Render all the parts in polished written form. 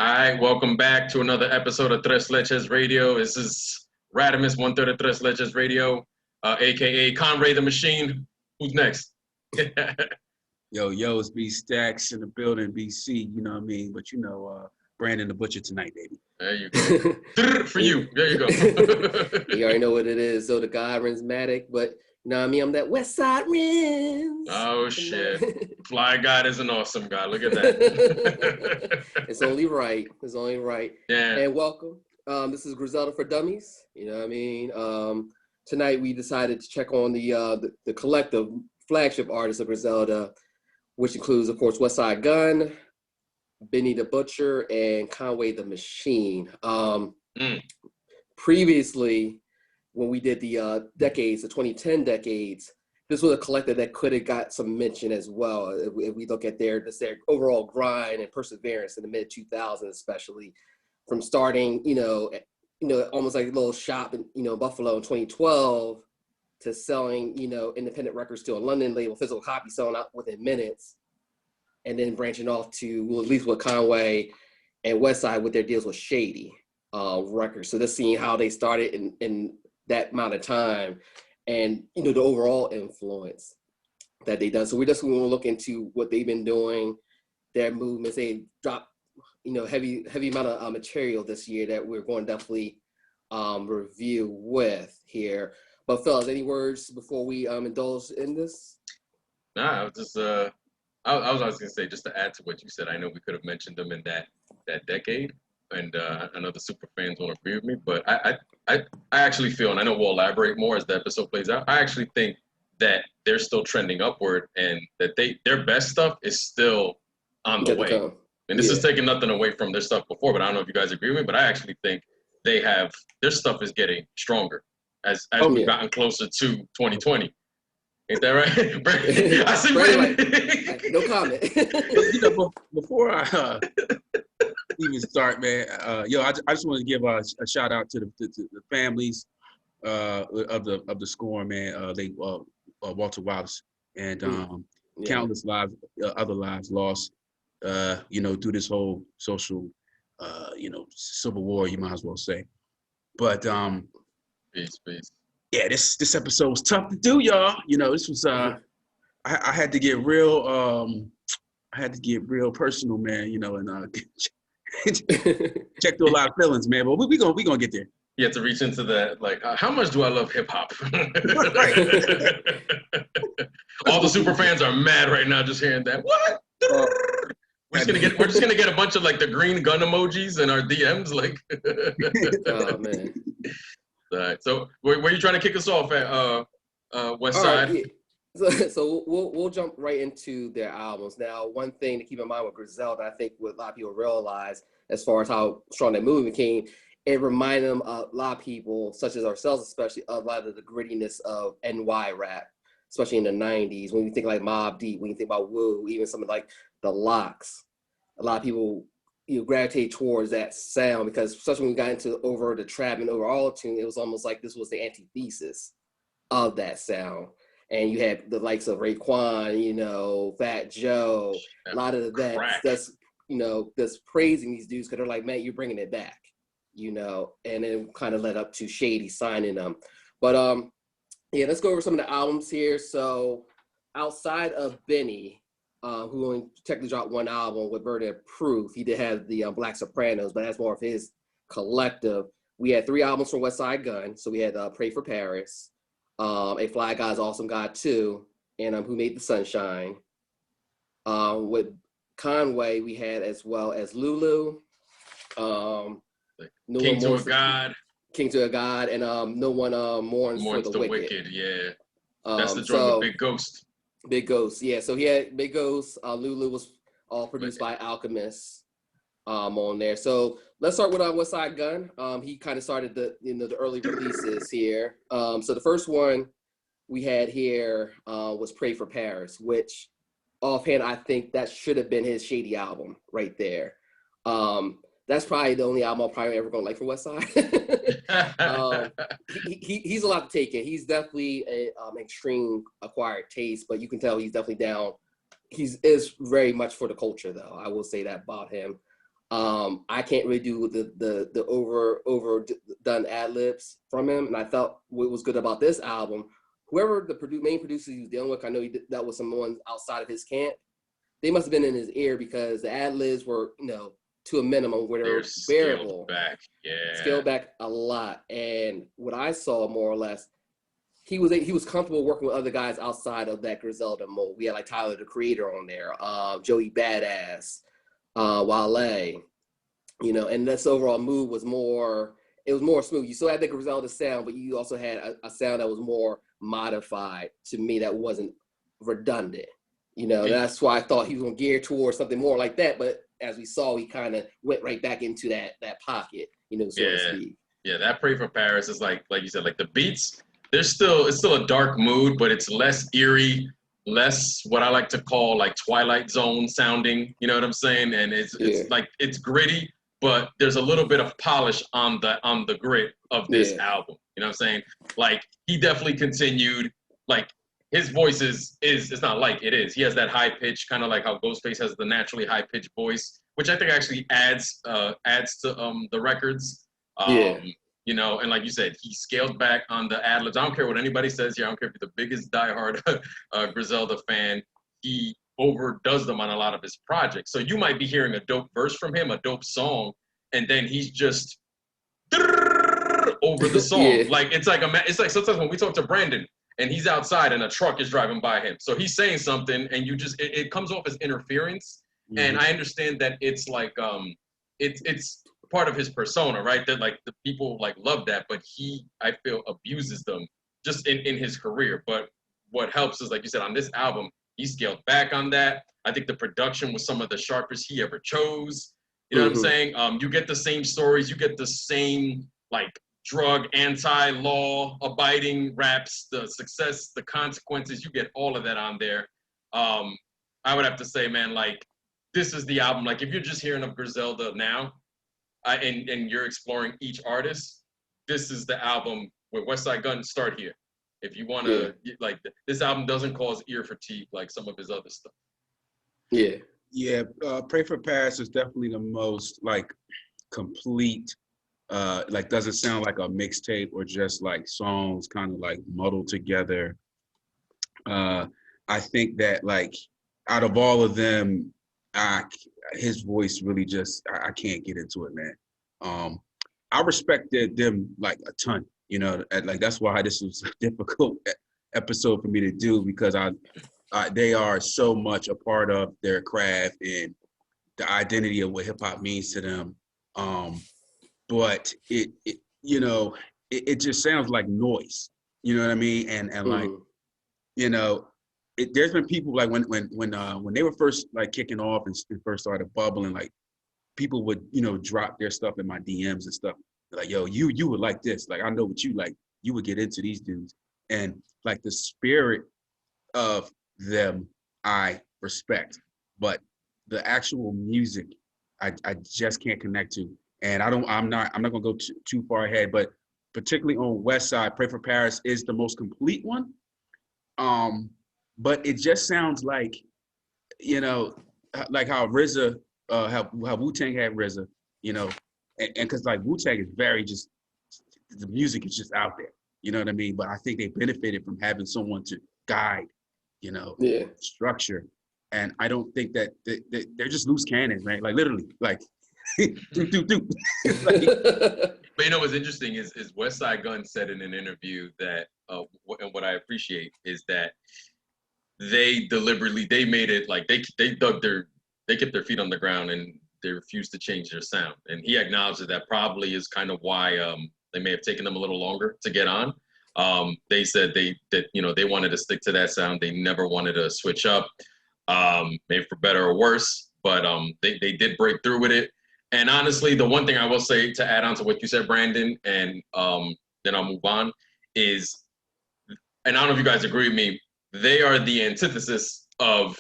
All right, welcome back to another episode of Tres Leches Radio. This is Radimus, 1/3 of Tres Leches Radio, a.k.a. Conray the Machine. Who's next? Yo, it's B Stacks in the building, BC, you know what I mean? But Brandon the Butcher tonight, baby. There you go. For you. There you go. You already know what it is. So the guy Rinsmatic, but you know what I mean? I'm that West Side Rins. Oh, shit. Fly God is an awesome guy. Look at that. It's only right. It's only right. Yeah. And welcome. This is Griselda for Dummies. You know what I mean? Tonight we decided to check on the collective flagship artists of Griselda, which includes, of course, West Side Gun, Benny the Butcher, and Conway the Machine. Previously, when we did the decades, the 2010 decades, this was a collective that could have got some mention as well. If we look at their overall grind and perseverance in the mid 2000s, especially from starting, almost like a little shop in, Buffalo in 2012 to selling, independent records to a London label, physical copy selling out within minutes, and then branching off to, well, at least with Conway and Westside with their deals with Shady Records. So just seeing how they started in that amount of time and, the overall influence that they've done. So we're just going to look into what they've been doing, their movements. They dropped, heavy amount of material this year that we're going to definitely review with here. But fellas, any words before we indulge in this? Nah, I was just I was going to say, just to add to what you said, I know we could have mentioned them in that decade, and I know the super fans won't agree with me, but I actually feel, and I know we'll elaborate more as the episode plays out, I actually think that they're still trending upward and that their best stuff is still on the way. And this is taking nothing away from their stuff before, but I don't know if you guys agree with me, but I actually think their stuff is getting stronger as we've gotten closer to 2020. Ain't that right? I see Brandon. No comment. Before I even start, man, I just want to give a shout out to the families of the scorn, man. They Walter Wallace and countless other lives lost, through this whole social, civil war, you might as well say. But peace. Yeah, this episode was tough to do, y'all. This was I had to get real personal, man. And check through a lot of feelings, man. But we gonna get there. You have to reach into that, like, how much do I love hip hop? All the super fans are mad right now just hearing that. What? We're just gonna get a bunch of like the green gun emojis in our DMs, like. Oh man. All right. So where are you trying to kick us off at West Side? Right, yeah. So we'll jump right into their albums. Now, one thing to keep in mind with Griselda, I think what a lot of people realize as far as how strong that movie became, it reminded them a lot of people, such as ourselves especially, of a lot of the grittiness of NY rap, especially in the 90s. When you think like Mobb Deep, when you think about Wu, even some of like the Locks, a lot of people gravitate towards that sound because especially when we got into over the trap and over auto-tune, it was almost like this was the antithesis of that sound. And you had the likes of Raekwon, Fat Joe, a lot of that that's praising these dudes because they're like, man, you're bringing it back, and it kind of led up to Shady signing them. But let's go over some of the albums here. So outside of Benny, who only technically dropped one album with Burden of Proof. He did have the Black Sopranos, but that's more of his collective. We had 3 albums from West Side Gun. So we had Pray for Paris, A Fly Guy's Awesome God 2, and Who Made the Sunshine. With Conway, we had as well as Lulu, King to a God, and No One Mourns for the Wicked. Yeah. That's the drum with Big Ghost. Big Ghost, yeah. So he had Big Ghost. Lulu was all produced by Alchemist on there. So let's start with West Side Gun. He kind of started the early releases here. So the first one we had here was Pray for Paris, which offhand I think that should have been his Shady album right there. That's probably the only album I'm probably ever gonna like for West Side. He's a lot to take in. He's definitely an extreme acquired taste, but you can tell he's definitely down. He is very much for the culture, though. I will say that about him. I can't really do the overdone ad libs from him, and I felt what was good about this album. Whoever the main producer he was dealing with, I know that was someone outside of his camp. They must have been in his ear because the ad libs were, to a minimum where they're bearable. Scaled back a lot. And what I saw more or less, he was comfortable working with other guys outside of that Griselda mold. We had like Tyler the Creator on there, Joey Badass, Wale, and this overall mood was more smooth. You still had the Griselda sound, but you also had a sound that was more modified to me, that wasn't redundant. That's why I thought he was going to gear towards something more like that. But as we saw, he kind of went right back into that pocket, so to speak. Yeah, that Pray for Paris is like you said, like the beats, it's still a dark mood, but it's less eerie, less what I like to call like Twilight Zone sounding, you know what I'm saying? And it's like, it's gritty, but there's a little bit of polish on the grit of this album. You know what I'm saying? Like, he definitely continued, like, his voice is it's not like it is. He has that high pitch, kind of like how Ghostface has the naturally high pitched voice, which I think actually adds to the records. And like you said, he scaled back on the ad libs. I don't care what anybody says here. I don't care if you're the biggest diehard Griselda fan. He overdoes them on a lot of his projects. So you might be hearing a dope verse from him, a dope song, and then he's just over the song. Like it's like sometimes when we talk to Brandon and he's outside and a truck is driving by him. So he's saying something and you just it comes off as interference. Mm-hmm. And I understand that it's like it's part of his persona, right? That like the people like love that, but he, I feel, abuses them just in his career. But what helps is, like you said, on this album, he scaled back on that. I think the production was some of the sharpest he ever chose. You know what I'm saying? You get the same stories, you get the same like drug anti-law abiding raps, the success, the consequences, you get all of that on there. I would have to say, man, like this is the album. Like if you're just hearing of Griselda now, and you're exploring each artist, this is the album where Westside Gunn start here. If you want to, like, this album doesn't cause ear fatigue like some of his other stuff. Yeah, Pray for Paris is definitely the most, like, complete, like, doesn't sound like a mixtape or just, like, songs kind of, like, muddled together. I think that, like, out of all of them, his voice really just, I can't get into it, man. I respected them like a ton, like that's why this was a difficult episode for me to do, because they are so much a part of their craft and the identity of what hip hop means to them. But it just sounds like noise, you know what I mean? And like, there's been people like when they were first like kicking off and first started bubbling, like people would drop their stuff in my DMs and stuff. They're like, yo, you would like this. Like I know what you like. You would get into these dudes, and like the spirit of them, I respect, but the actual music, I just can't connect to. And I'm not gonna go too far ahead, but particularly on Westside, Pray for Paris is the most complete one. But it just sounds like, like how RZA, how Wu-Tang had RZA, and because like Wu-Tang is very just, the music is just out there, you know what I mean? But I think they benefited from having someone to guide, structure. And I don't think that they're just loose cannons, man. Like literally, like, do. Like, but what's interesting is Westside Gunn said in an interview that, and what I appreciate is that they deliberately, they made it like they kept their feet on the ground and they refused to change their sound. And he acknowledged that probably is kind of why they may have taken them a little longer to get on. They said they wanted to stick to that sound. They never wanted to switch up, maybe for better or worse, but they did break through with it. And honestly, the one thing I will say to add on to what you said, Brandon, and then I'll move on, is, and I don't know if you guys agree with me, they are the antithesis of,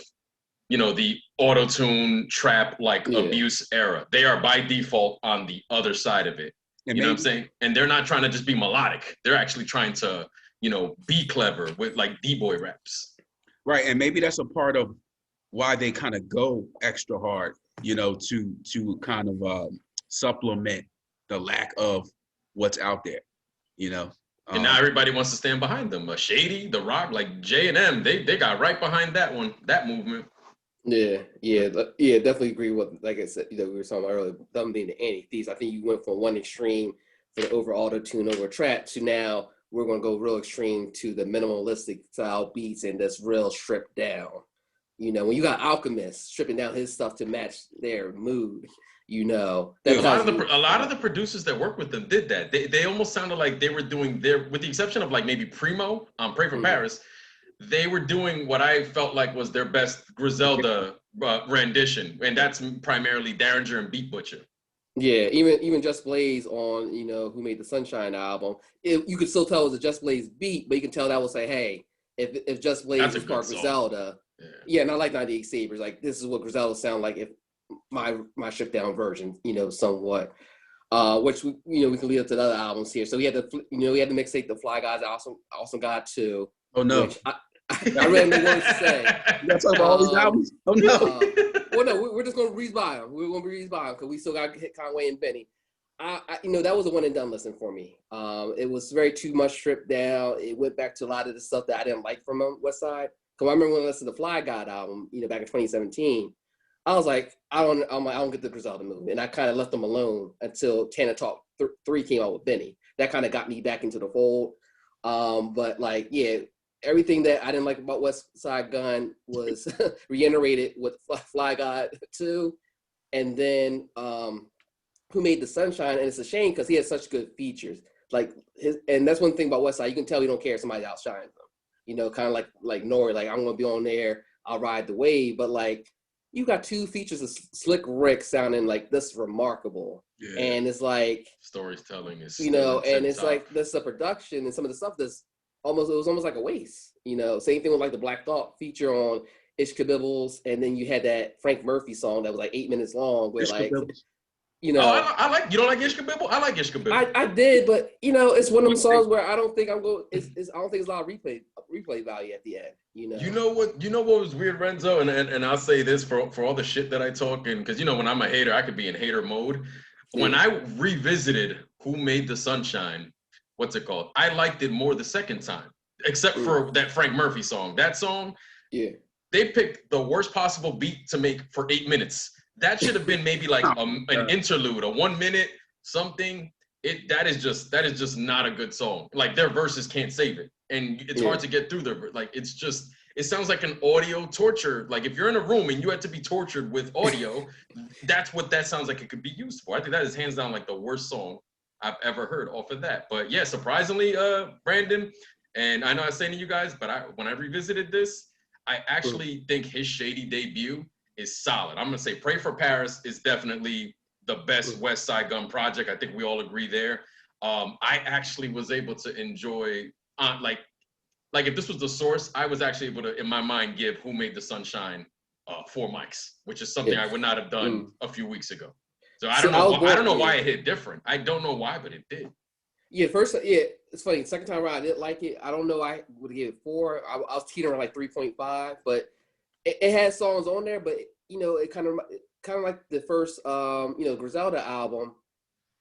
the auto-tune trap abuse era. They are by default on the other side of it. You know what I'm saying? And they're not trying to just be melodic. They're actually trying to, be clever with like D-boy raps. Right, and maybe that's a part of why they kind of go extra hard you know, to kind of supplement the lack of what's out there, you know. And now everybody wants to stand behind them. Shady, The Rock, like J&M, they got right behind that one, that movement. Yeah, definitely agree with, like I said, we were talking about earlier, them being the anti-thieves. I think you went from one extreme for the over auto-tune, over trap, to now we're going to go real extreme to the minimalistic style beats and that's real stripped down. You know, when you got Alchemist stripping down his stuff to match their mood, you know. A lot of the producers that work with them did that. They almost sounded like they were doing their, with the exception of like maybe Primo on Pray for Paris, they were doing what I felt like was their best Griselda rendition, and that's primarily Derringer and Beat Butcher. Yeah, even Just Blaze on, you know, Who Made the Sunshine album, you could still tell it was a Just Blaze beat, but you can tell that will say, hey, if Just Blaze was part of Griselda, and I like 98 Sabres, like this is what Griselda sound like if my stripped down version, you know, somewhat. Which we can lead up to the other albums here. So we had the mixtape The Fly Guys, Awesome God 2. Oh no. I really don't know what to say. You gotta talk about all these albums? Oh no. Well, no, we're just gonna breeze by them. We're gonna breeze by them because we still got to hit Conway and Benny. That was a one and done listen for me. It was very too much stripped down. It went back to a lot of the stuff that I didn't like from West Side. Because I remember when I listened to the Fly God album, back in 2017, I was like, I don't get the Griselda movement, and I kind of left them alone until Tana Talk 3 came out with Benny. That kind of got me back into the fold. But like, yeah. Everything that I didn't like about West Side Gun was reiterated with Fly God 2. And then Who Made the Sunshine? And it's a shame because he has such good features. And that's one thing about West Side. You can tell he don't care if somebody outshines them. Kind of like Nori, like I'm going to be on there. I'll ride the wave. But like, you got 2 features of Slick Rick sounding like this remarkable. Yeah. And it's like. Storytelling is. And it's like this the production and some of the stuff that's. It was almost like a waste, Same thing with like the Black Thought feature on Ish Kabibbles, and then you had that Frank Murphy song that was like 8 minutes long, where I like. You don't like Ish Kabibble? I like Ish Kabibble. I did, but it's one of them songs where I don't think I'm going. I don't think it's a lot of replay value at the end. You know what was weird, Renzo, and I'll say this for all the shit that I talk, and because when I'm a hater, I could be in hater mode. When I revisited Who Made the Sunshine. What's it called? I liked it more the second time, except for that Frank Murphy song. That song, they picked the worst possible beat to make for 8 minutes. That should have been maybe like an interlude, a 1 minute something. That is just not a good song. Like their verses can't save it, and it's hard to get through their it sounds like an audio torture. Like if you're in a room and you had to be tortured with audio, that's what that sounds like it could be used for. I think that is hands down like the worst song I've ever heard off of that. But yeah, surprisingly, Brandon, and I know I was saying to you guys, but when I revisited this, I actually think his Shady debut is solid. I'm gonna say Pray for Paris is definitely the best West Side Gun project. I think we all agree there. I actually was able to enjoy, like if this was the source, I was actually able to, in my mind, give Who Made the Sunshine 4 mics, which is something I would not have done a few weeks ago. So I don't know why it hit different. I don't know why, but it did. Yeah, first, it's funny. Second time around, I didn't like it. I don't know. I would give it 4. I was teetering like 3.5, but it had songs on there. But it kind of like the first Griselda album.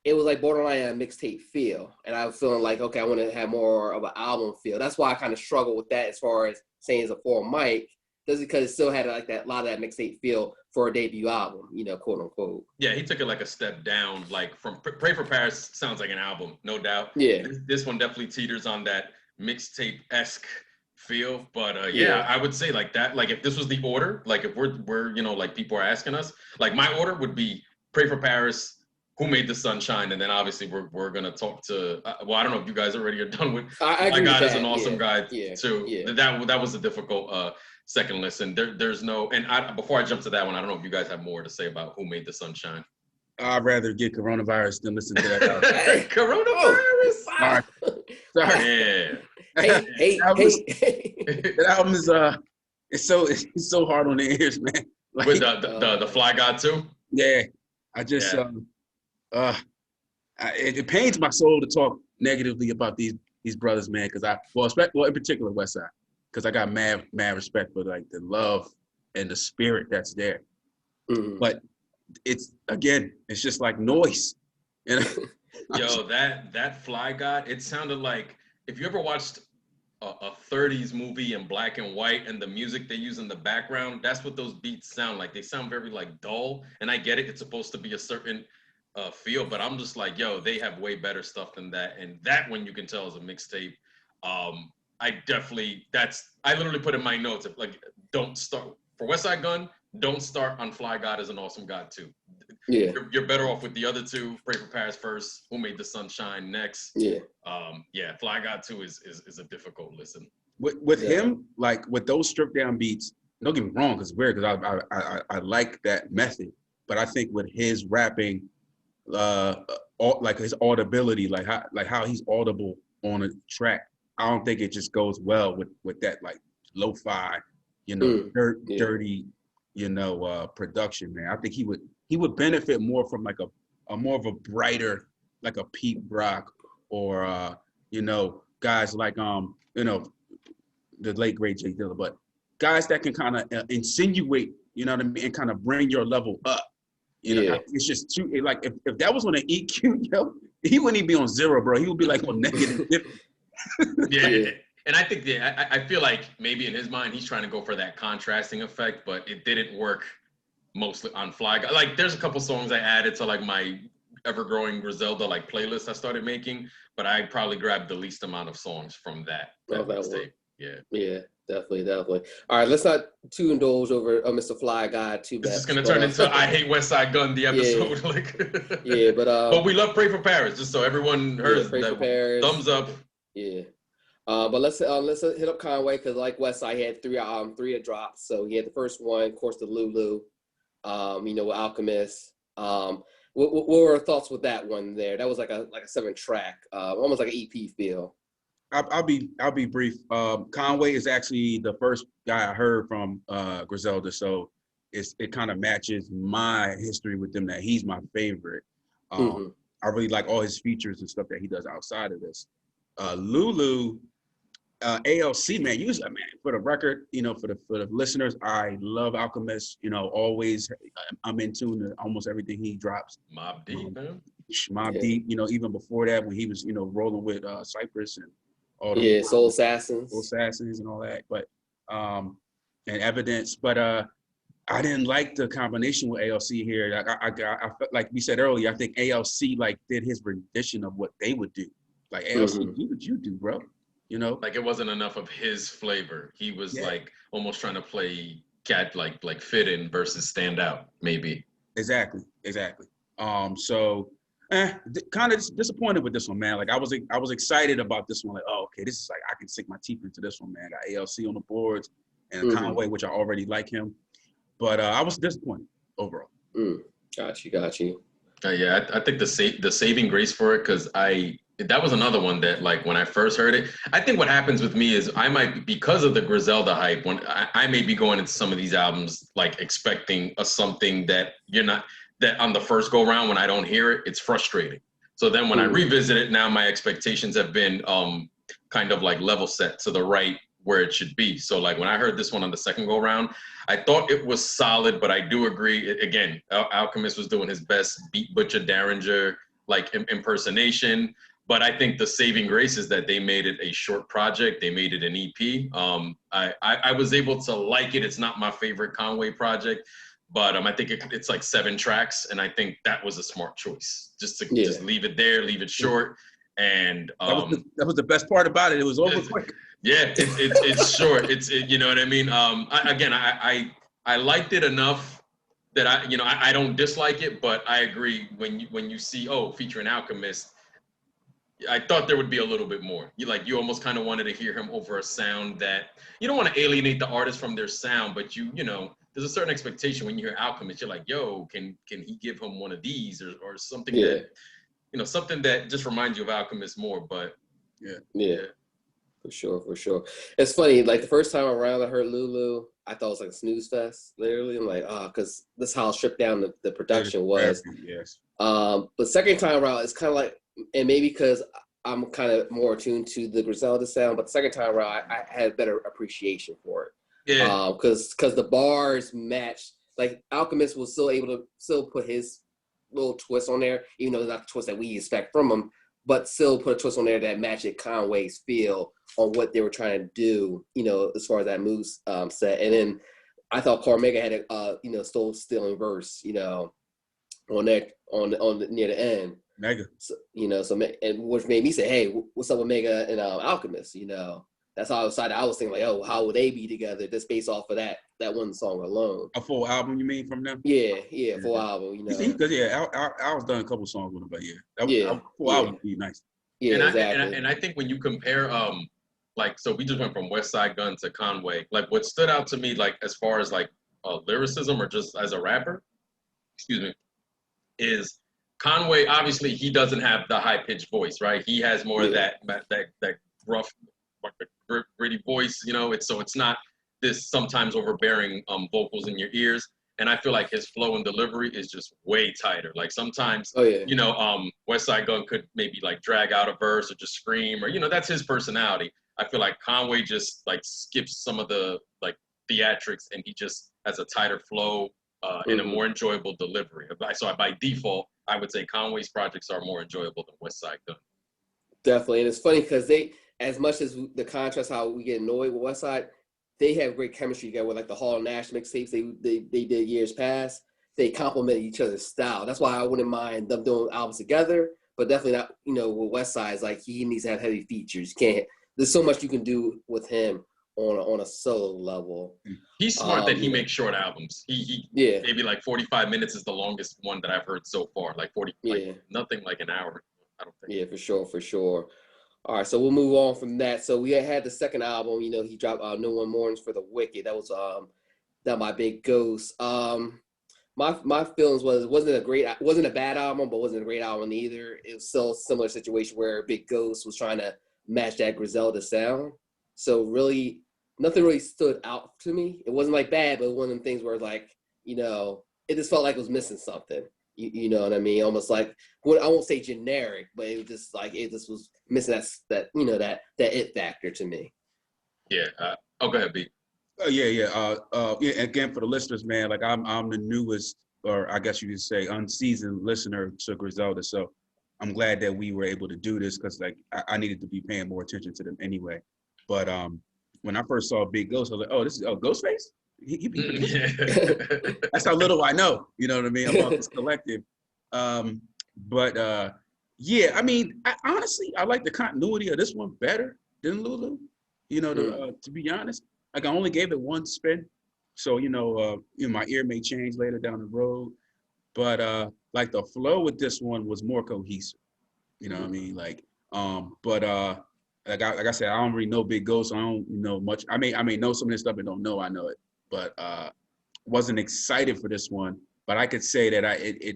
It was like borderline a mixtape feel, and I was feeling like, okay, I want to have more of an album feel. That's why I kind of struggle with that as far as saying it's a 4 mic. Just because it still had like that, a lot of that mixtape feel for a debut album, quote unquote. Yeah, he took it like a step down, like from Pray for Paris sounds like an album, no doubt. Yeah. This one definitely teeters on that mixtape-esque feel. But I would say like that, like if this was the order, like if we're like people are asking us, like my order would be Pray for Paris, Who Made the Sunshine, and then obviously we're gonna talk to. I don't know if you guys already are done with. My God is an awesome guy too. Yeah. That was a difficult second listen. There's no, and before I jump to that one, I don't know if you guys have more to say about Who Made the Sunshine. I'd rather get coronavirus than listen to that. Coronavirus. Sorry. Yeah. That album is it's so hard on the ears, man. Like, with the Fly God too. Yeah, I just it pains my soul to talk negatively about these brothers, man. Because in particular West Side, because I got mad respect for like the love and the spirit that's there. Mm-hmm. But it's just like noise. You know? Yo, that Fly God, it sounded like if you ever watched a 30s movie in black and white and the music they use in the background, that's what those beats sound like. They sound very like dull, and I get it. It's supposed to be a certain feel, but I'm just like, yo, they have way better stuff than that. And that one you can tell is a mixtape. I literally put in my notes, like, don't start for West Side Gun. Don't start on Fly God is an Awesome God too. Yeah. You're better off with the other two. Pray for Paris first. Who Made the Sun Shine next. Yeah. Fly God 2 is a difficult listen. With him, like with those stripped down beats, don't get me wrong, because it's weird, because I like that method. But I think with his rapping, like his audibility, like how he's audible on a track, I don't think it just goes well with that like lo-fi, dirty, production, man. I think he would benefit more from like a more of a brighter, like a Pete Brock or guys like the late great Jay Dilla, but guys that can kind of insinuate, you know what I mean, and kind of bring your level up. It's just too, like if that was on an EQ, he wouldn't even be on 0, bro. He would be like on negative. Yeah. And I think I feel like maybe in his mind he's trying to go for that contrasting effect, but it didn't work mostly on Fly God. Like there's a couple songs I added to like my ever-growing Griselda like playlist I started making, but I probably grabbed the least amount of songs from that mixtape. Yeah, definitely. All right, let's not too indulge over Mr. Fly God too much. This is gonna turn into I Hate West Side Gun the episode. But we love Pray for Paris, just so everyone heard that. Thumbs up. Yeah. But let's hit up Conway, because like West Side, he had three drops. So he had the first one, of course, the Lulu, with Alchemist. What were our thoughts with that one there? That was like a 7-track, almost like an EP feel. I'll be brief. Conway is actually the first guy I heard from Griselda, so it kind of matches my history with them that he's my favorite. I really like all his features and stuff that he does outside of this. Lulu, ALC, man, for the record, for the listeners, I love Alchemist. Always I'm in tune to almost everything he drops. Mobb Deep, man. Mobb Deep, even before that when he was rolling with Cypress and all the Soul Assassins and all that, but and Evidence, but I didn't like the combination with ALC here. I felt like we said earlier, I think ALC like did his rendition of what they would do. Like ALC, do what you do, bro. Like it wasn't enough of his flavor. He was like almost trying to play cat like fit in versus stand out, maybe. Exactly. So kind of disappointed with this one, man. Like I was excited about this one. Like, oh, okay, this is like I can sink my teeth into this one, man. I got ALC on the boards and Conway, which I already like him, but I was disappointed overall. Got you. I think the saving grace for it, because that was another one that, like, when I first heard it, I think what happens with me is I might be, because of the Griselda hype, when I may be going into some of these albums like expecting something that that on the first go round, when I don't hear it, it's frustrating. So then when I revisit it now, my expectations have been kind of like level set to the right where it should be. So like when I heard this one on the second go round, I thought it was solid, but I do agree. Again, Alchemist was doing his best Beat Butcher Derringer like impersonation. But I think the saving grace is that they made it a short project. They made it an EP. I was able to like it. It's not my favorite Conway project, but I think it's like 7 tracks, and I think that was a smart choice. Just leave it there, leave it short, and that was the best part about it. It was over quick. Yeah, it's short. You know what I mean. I liked it enough that I don't dislike it, but I agree when you see featuring Alchemist. I thought there would be a little bit more. You almost kind of wanted to hear him over a sound that you don't want to alienate the artist from their sound, but there's a certain expectation when you hear Alchemist. You're like, yo, can he give him one of these or something that something that just reminds you of Alchemist more? But yeah, for sure. It's funny. Like the first time around, I heard Lulu, I thought it was like a snooze fest. Literally, I'm like, because this is how stripped down the production was. Yes. But second time around, it's kind of like. And maybe because I'm kind of more attuned to the Griselda sound, but the second time around, I had better appreciation for it. Yeah. Because the bars matched like Alchemist was still able to still put his little twist on there, even though it's not the twist that we expect from him, but still put a twist on there that matched Conway's feel on what they were trying to do, as far as that move set. And then I thought Cormega had a still stealing verse, on that on the near the end. Mega. So, and which made me say, hey, what's up with Mega and Alchemist? That's how I was excited. I was thinking like, oh, how would they be together? Just based off of that one song alone. A full album, you mean, from them? Yeah, full album. Because I was done a couple songs with them, but full album would be nice. Yeah, and exactly. And I think when you compare, so we just went from West Side Gun to Conway. Like what stood out to me, like as far as like lyricism or just as a rapper, is Conway. Obviously, he doesn't have the high pitched voice, right? He has more of that rough, gritty voice. It's not this sometimes overbearing vocals in your ears. And I feel like his flow and delivery is just way tighter. Like sometimes, West Side Gun could maybe like drag out a verse or just scream, or that's his personality. I feel like Conway just like skips some of the like theatrics, and he just has a tighter flow and a more enjoyable delivery. So by default, I would say Conway's projects are more enjoyable than West Side Gun. Definitely, and it's funny because they, as much as the contrast how we get annoyed with West Side, they have great chemistry together with like the Hall & Nash mixtapes they did years past. They complement each other's style. That's why I wouldn't mind them doing albums together, but definitely not, with West Side, it's like he needs to have heavy features. There's so much you can do with him on a solo level. He's smart that he makes short albums. He maybe like 45 minutes is the longest one that I've heard so far. Like 40, nothing like an hour, I don't think. Yeah, for sure. All right, so we'll move on from that. So we had the second album. He dropped No One Mourns for the Wicked. That was done by Big Ghost. My feelings wasn't a bad album, but wasn't a great album either. It was still a similar situation where Big Ghost was trying to match that Griselda sound. So really, nothing really stood out to me. It wasn't like bad, but one of them things where like it just felt like it was missing something. You know what I mean? Almost like, I won't say generic, but it was just like it just was missing that it factor to me. Yeah. Go ahead, B. Again, for the listeners, man, like I'm the newest, or I guess you could say unseasoned listener to Griselda. So I'm glad that we were able to do this because like I needed to be paying more attention to them anyway. But when I first saw Big Ghost, I was like, oh, this is Ghostface? That's how little I know, you know what I mean, about this collective. I mean, honestly, I like the continuity of this one better than Lulu, to be honest. Like I only gave it one spin. So, my ear may change later down the road. But like the flow with this one was more cohesive. You know what I mean? Like, like I said, I don't really know Big Ghost. So I don't know much. I may know some of this stuff and don't know I know it. But wasn't excited for this one. But I could say that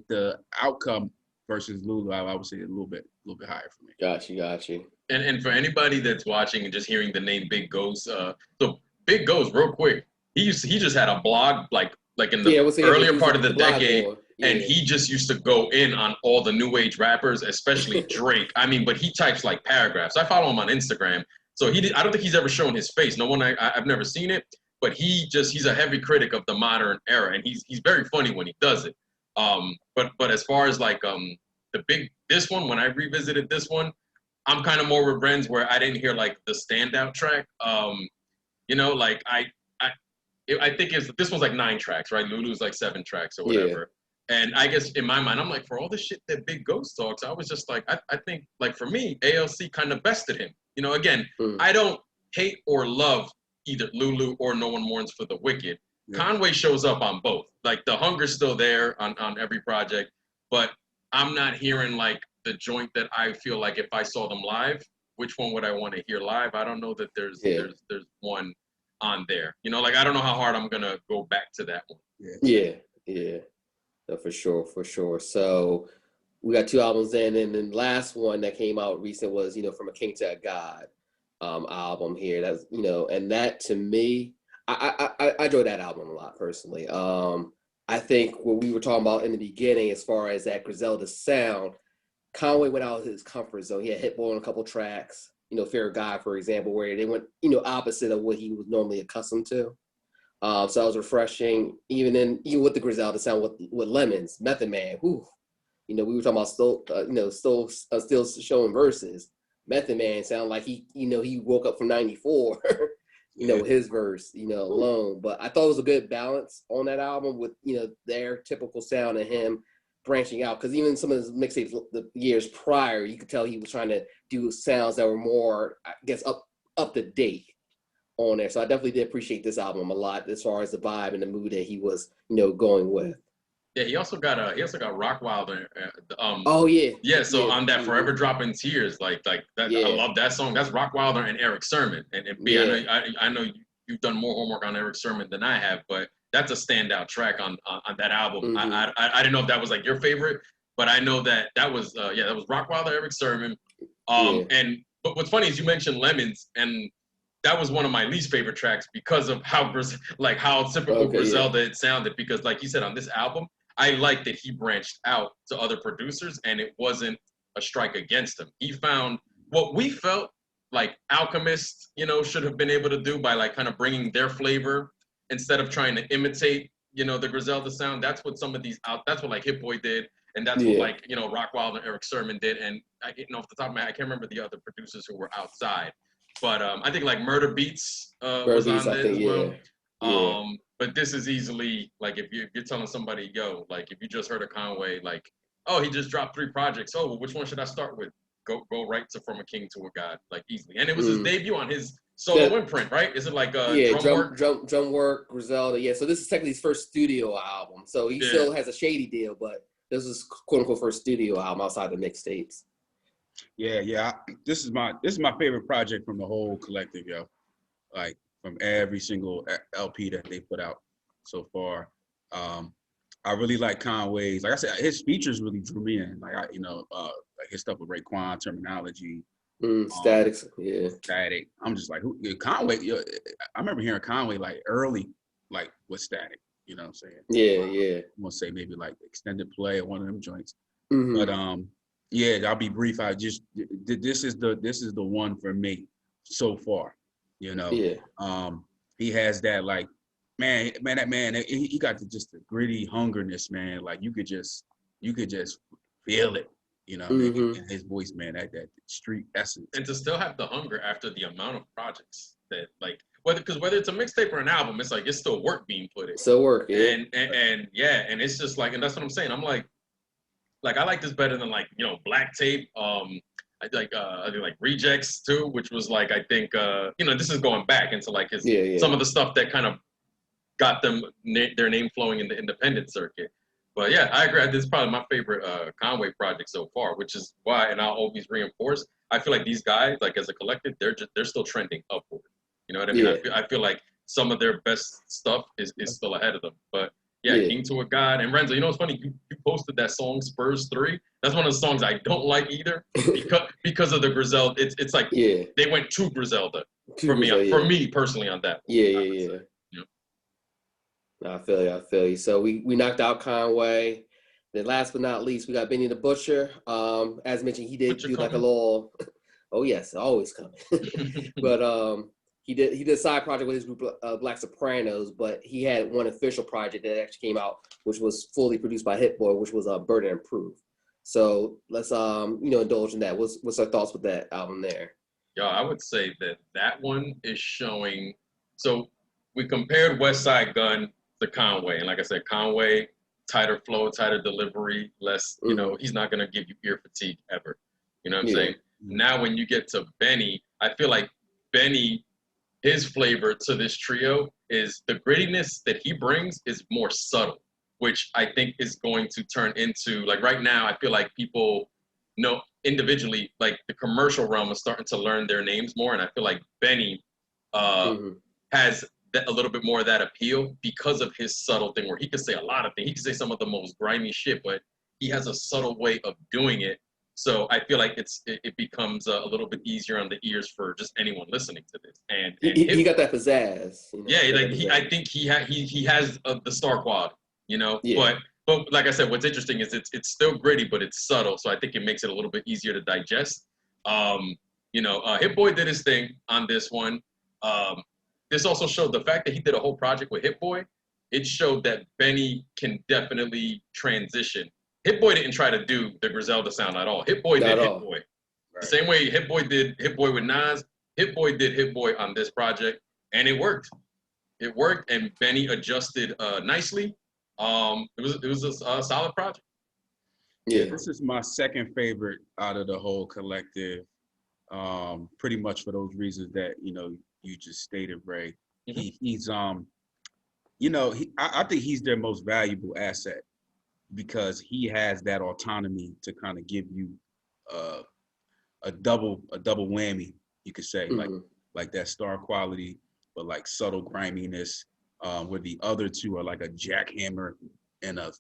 the outcome versus Lulu, I would say a little bit higher for me. Got you. And for anybody that's watching and just hearing the name Big Ghost, so Big Ghost, real quick, he just had a blog like in the earlier part of the decade, and he just used to go in on all the new age rappers, especially Drake. I mean, but he types like paragraphs. I follow him on Instagram, so I don't think he's ever shown his face. No one, I've never seen it. But he's a heavy critic of the modern era, and he's very funny when he does it. But as far as like this one, when I revisited this one, I'm kind of more with Renz where I didn't hear like the standout track. Like I think this one's like 9 tracks, right? Lulu's like 7 tracks or whatever. Yeah. And I guess in my mind, I'm like, for all the shit that Big Ghost talks, I was just like, I think like for me, ALC kind of bested him. Again, I don't hate or love either Lulu or No One Mourns for the Wicked. Yeah. Conway shows up on both. Like the hunger's still there on every project, but I'm not hearing like the joint that I feel like if I saw them live, which one would I want to hear live? I don't know that there's one on there. Like I don't know how hard I'm gonna go back to that one. Yeah. No, for sure. So we got 2 albums in, and then the last one that came out recent was From a King to a God. Album here. That's and that to me, I enjoyed that album a lot personally. I think what we were talking about in the beginning, as far as that Griselda sound, Conway went out of his comfort zone. He had Hit Boy on a couple tracks, Fair God, for example, where they went opposite of what he was normally accustomed to. So that was refreshing. Even with the Griselda sound with Lemons, Method Man. Whew. We were talking about still showing verses. Method Man sounded like he woke up from '94. His verse, alone. But I thought it was a good balance on that album with their typical sound and him branching out. Because even some of his mixtapes the years prior, you could tell he was trying to do sounds that were more, I guess, up to date on there. So I definitely did appreciate this album a lot as far as the vibe and the mood that he was, going with. Yeah, he also got Rock Wilder. Oh yeah. Yeah, so on that Forever Dropping Tears, like that, Yeah. I love that song. That's Rock Wilder and Eric Sermon. And B, I know you've done more homework on Eric Sermon than I have, but that's a standout track on that album. Mm-hmm. I didn't know if that was like your favorite, but I know that was that was Rock Wilder, Eric Sermon. But what's funny is you mentioned Lemons, and that was one of my least favorite tracks because of how typical Griselda it sounded. Because like you said on this album, I like that he branched out to other producers, and it wasn't a strike against him. He found what we felt like Alchemist, should have been able to do by like kind of bringing their flavor instead of trying to imitate, the Griselda sound. That's what that's what like Hit Boy did, and that's what like Rock Wild and Eric Sermon did. And off the top of my head, I can't remember the other producers who were outside, but I think like Murder Beats was on there as well. Yeah. But this is easily like if you're telling somebody, yo, like if you just heard of Conway, like, oh, he just dropped 3 projects. Oh, well, which one should I start with? Go right to From a King to a God, like easily. And it was his debut on his solo imprint, right? Is it like drum work, Griselda? Yeah. So this is technically his first studio album. So he still has a shady deal, but this is quote unquote first studio album outside the mixtapes. Yeah. This is my favorite project from the whole collective, yo. Like from every single LP that they put out so far. I really like Conway's. Like I said, his features really drew me in. Like like his stuff with Raekwon, Terminology, Static. Static. I'm just like, Conway. I remember hearing Conway like early, like with Static. You know what I'm saying? Yeah. I'm gonna say maybe like Extended Play or one of them joints. Mm-hmm. But I'll be brief. This is the one for me so far. He has that like. Man, that man, he got just the gritty hungerness, man. Like you could just feel it, in his voice, man. That street essence, and to still have the hunger after the amount of projects that, like, whether it's a mixtape or an album, it's like it's still work being put in. Still work, yeah. And it's just like, and that's what I'm saying. I'm like I like this better than like Black Tape. I think like Rejects too, which was like I think this is going back into like his some of the stuff that kind of got them their name flowing in the independent circuit. But yeah, I agree. This is probably my favorite Conway project so far, which is why, and I'll always reinforce, I feel like these guys, like as a collective, they're still trending upward. You know what I mean? Yeah. I feel like some of their best stuff is still ahead of them. But King to a God. And Renzo, what's funny? You posted that song Spurs 3. That's one of the songs I don't like either because of the Griselda. It's like they went too Griselda for me personally on that. Yeah. I feel you. So we knocked out Conway. Then last but not least, we got Benny the Butcher. As mentioned, he did do like a little. Oh yes, always coming. But he did a side project with his group Black Sopranos. But he had one official project that actually came out, which was fully produced by Hit Boy, which was Burden and Proof. So let's indulge in that. What's our thoughts with that album there? Yeah, I would say that one is showing. So we compared West Side Gun to Conway, and like I said, Conway, tighter flow, tighter delivery, less, he's not gonna give you ear fatigue ever. You know what I'm saying? Now when you get to Benny, I feel like Benny, his flavor to this trio is the grittiness that he brings is more subtle, which I think is going to turn into, like right now, I feel like people know individually, like the commercial realm is starting to learn their names more, and I feel like Benny has a little bit more of that appeal because of his subtle thing where he can say a lot of things. He can say some of the most grimy shit, but he has a subtle way of doing it. So I feel like it becomes a little bit easier on the ears for just anyone listening to this. And he got that pizzazz. I think he has the star quality, But like I said, what's interesting is it's still gritty, but it's subtle. So I think it makes it a little bit easier to digest. Hit Boy did his thing on this one. this also showed the fact that he did a whole project with Hit Boy. It showed that Benny can definitely transition. Hit Boy didn't try to do the Griselda sound at all. Hit Boy did Hit Boy. Right. The same way Hit Boy did Hit Boy with Nas, Hit Boy did Hit Boy on this project, and it worked. It worked, and Benny adjusted nicely. It was a solid project. Yeah, this is my second favorite out of the whole collective. Pretty much for those reasons that you just stated, Ray. Mm-hmm. He's I think he's their most valuable asset because he has that autonomy to kind of give you a double whammy, you could say, mm-hmm. like that star quality, but like subtle griminess, where the other two are like a jackhammer and a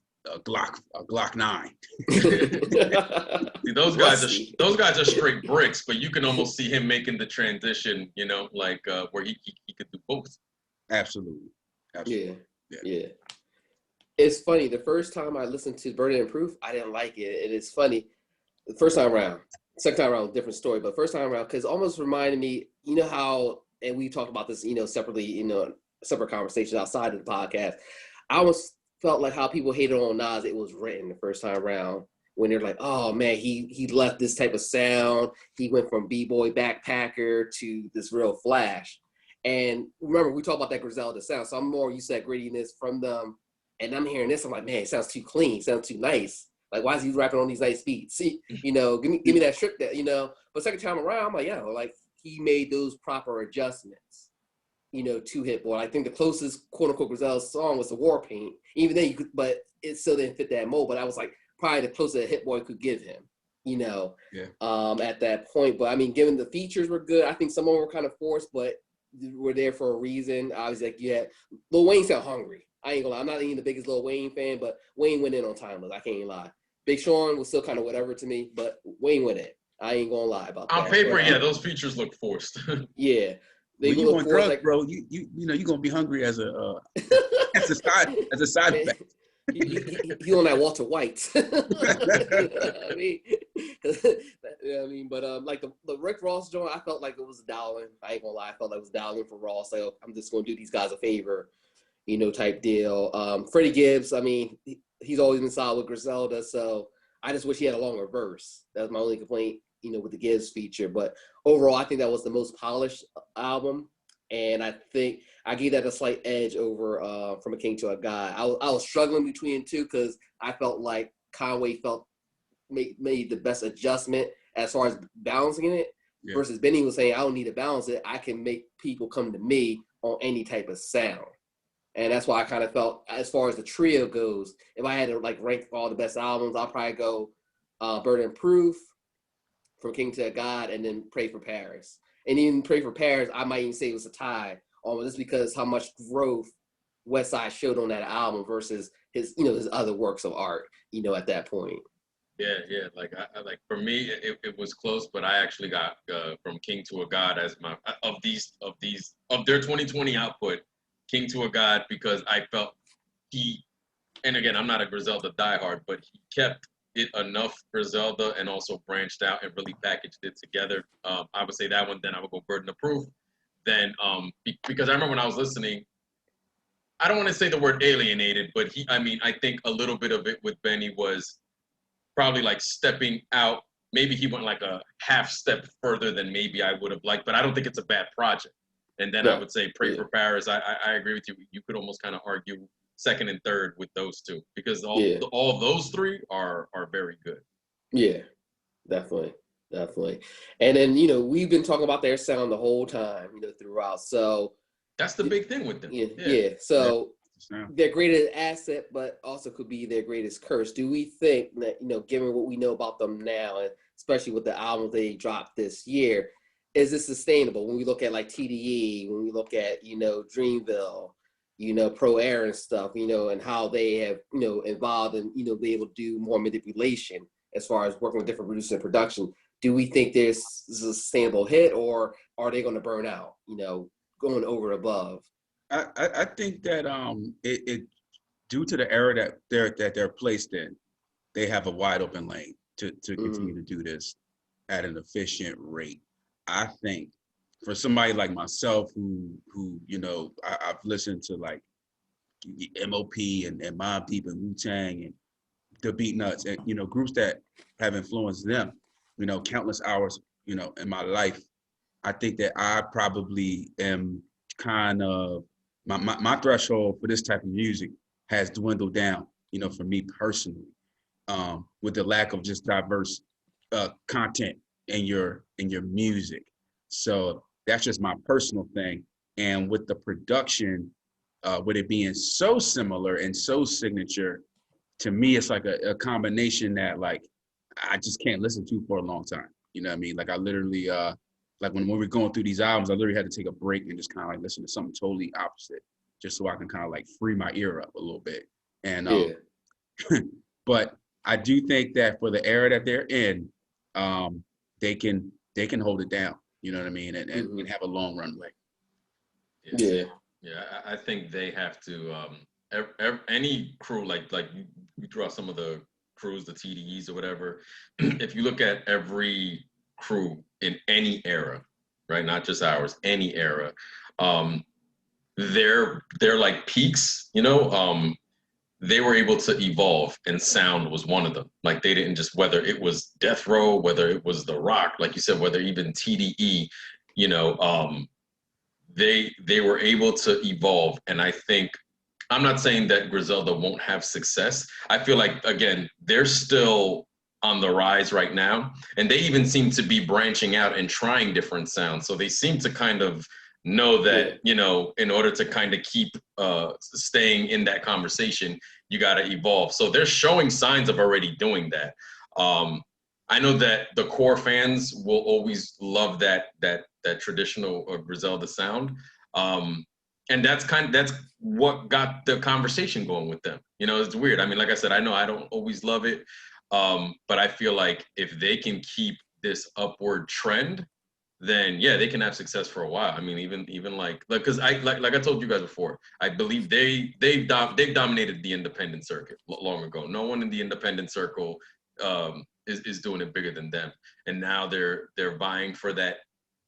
Glock 9. See, those guys are straight bricks, but you can almost see him making the transition, where he could do both. Absolutely. Yeah. It's funny. The first time I listened to Burden and Proof, I didn't like it. And it's funny. The first time around, second time around, different story. But first time around, because it almost reminded me, how, and we talked about this, separately, separate conversations outside of the podcast. I almost felt like how people hated on Nas. It was written the first time around when they're like, oh man, he left this type of sound. He went from B-boy backpacker to this real Flash. And remember, we talked about that Griselda sound. So I'm more used to that grittiness from them. And I'm hearing this, I'm like, man, it sounds too clean, sounds too nice. Like, why is he rapping on these nice beats? See, give me that strip that, But second time around, I'm like, yeah, like he made those proper adjustments, to Hit Boy. I think the closest quote unquote Griselda song was the War Paint. Even then but it still didn't fit that mold. But I was like, probably the closest that Hit Boy could give him, at that point. But I mean, given the features were good, I think some of them were kind of forced, but were there for a reason. Obviously, like you had Lil Wayne sound hungry. I ain't gonna lie. I'm not even the biggest Lil Wayne fan, but Wayne went in on Timeless. I can't lie. Big Sean was still kind of whatever to me, but Wayne went in. I ain't gonna lie about that. On paper, but, those features look forced. Yeah. When you on drugs, bro, you're gonna be hungry as a side effect. You on that Walter White. But like the Rick Ross joint, I felt like it was dialing. I ain't gonna lie, I felt like it was dialing for Ross. So I'm just gonna do these guys a favor, type deal. Freddie Gibbs, I mean, he's always been solid with Griselda, so I just wish he had a longer verse. That's my only complaint, with the Gibbs feature. But overall, I think that was the most polished album. And I think I gave that a slight edge over From a King to a God. I was struggling between the two because I felt like Conway made the best adjustment as far as balancing it, versus Benny was saying, I don't need to balance it. I can make people come to me on any type of sound. And that's why I kind of felt, as far as the trio goes, if I had to like rank all the best albums, I'll probably go Burden and Proof, From King to a God, and then Pray for Paris. And even Pray for Paris, I might even say it was a tie, just because how much growth Westside showed on that album versus his, his other works of art, at that point. Yeah. Like I for me, it was close, but I actually got From King to a God as my of their 2020 output, King to a God, because I felt and again, I'm not a Griselda diehard, but he kept it enough Griselda and also branched out and really packaged it together. I would say that one. Then I would go Burden of Proof. Then because I remember when I was listening, I don't want to say the word alienated, but I think a little bit of it with Benny was probably like stepping out. Maybe he went like a half step further than maybe I would have liked, but I don't think it's a bad project. And then I would say Pray for Paris. I agree with you. You could almost kind of argue second and third with those two, because all of those three are very good. Yeah, definitely. And then, we've been talking about their sound the whole time, throughout. So that's the big thing with them. Yeah. So their greatest asset, but also could be their greatest curse. Do we think that, given what we know about them now, and especially with the album they dropped this year, is this sustainable? When we look at like TDE, when we look at, Dreamville, Pro Air and stuff, and how they have, involved and, be able to do more manipulation as far as working with different producers and production. Do we think there's a sustainable hit, or are they going to burn out, going over and above? I think that it due to the era that they're placed in, they have a wide open lane to continue to do this at an efficient rate. I think for somebody like myself who I've listened to like MOP and Mobb Deep and Wu-Tang and the Beatnuts and groups that have influenced them, countless hours, in my life. I think that I probably am kind of my threshold for this type of music has dwindled down, for me personally, with the lack of just diverse content in your music. So that's just my personal thing. And with the production, with it being so similar and so signature, to me, it's like a combination that like I just can't listen to for a long time. You know what I mean? Like I literally, like when we're going through these albums, I literally had to take a break and just kind of like listen to something totally opposite, just so I can kind of like free my ear up a little bit. And but I do think that for the era that they're in, they can hold it down. You know what I mean? And have a long runway. Yeah, I think they have to. Any crew like you draw some of the crews, the TDEs or whatever. If you look at every crew in any era, right? Not just ours, any era, they're like peaks. They were able to evolve, and sound was one of them. Like they didn't just, whether it was Death Row, whether it was The Rock, like you said, whether even TDE, they were able to evolve. And I think, I'm not saying that Griselda won't have success. I feel like, again, they're still on the rise right now. And they even seem to be branching out and trying different sounds. So they seem to kind of know that, in order to kind of keep staying in that conversation, you got to evolve. So they're showing signs of already doing that. I know that the core fans will always love that traditional Griselda sound. And that's what got the conversation going with them. It's weird. I mean, like I said, I know I don't always love it. But I feel like if they can keep this upward trend, then yeah, they can have success for a while. I mean, even like because I told you guys before, I believe they've dominated the independent circuit long ago. No one in the independent circle is doing it bigger than them, and now they're vying for that.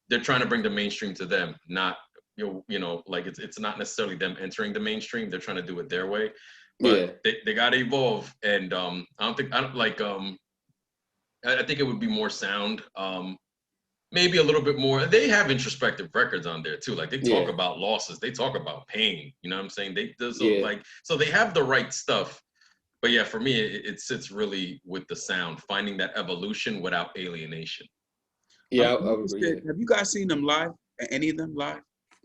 They're trying to bring the mainstream to them, not like it's not necessarily them entering the mainstream. They're trying to do it their way, but they got to evolve. And I think it would be more sound. Maybe a little bit more. They have introspective records on there too. Like they talk about losses. They talk about pain. You know what I'm saying? So they have the right stuff. But yeah, for me, it sits really with the sound, finding that evolution without alienation. Yeah, have you guys seen them live? Any of them live?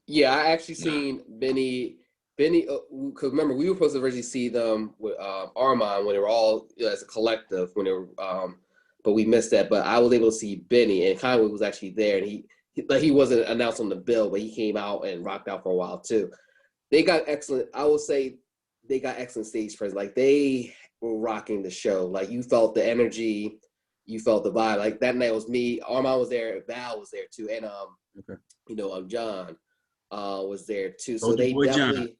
Yeah, I actually seen Benny, because remember we were supposed to originally see them with Armand when they were all as a collective when they were. But we missed that. But I was able to see Benny, and Conway was actually there, and he wasn't announced on the bill, but he came out and rocked out for a while too. They got excellent. I will say they got excellent stage presence. Like they were rocking the show. Like you felt the energy, you felt the vibe. Like that night was me. Armand was there. Val was there too, and John was there too. So they definitely.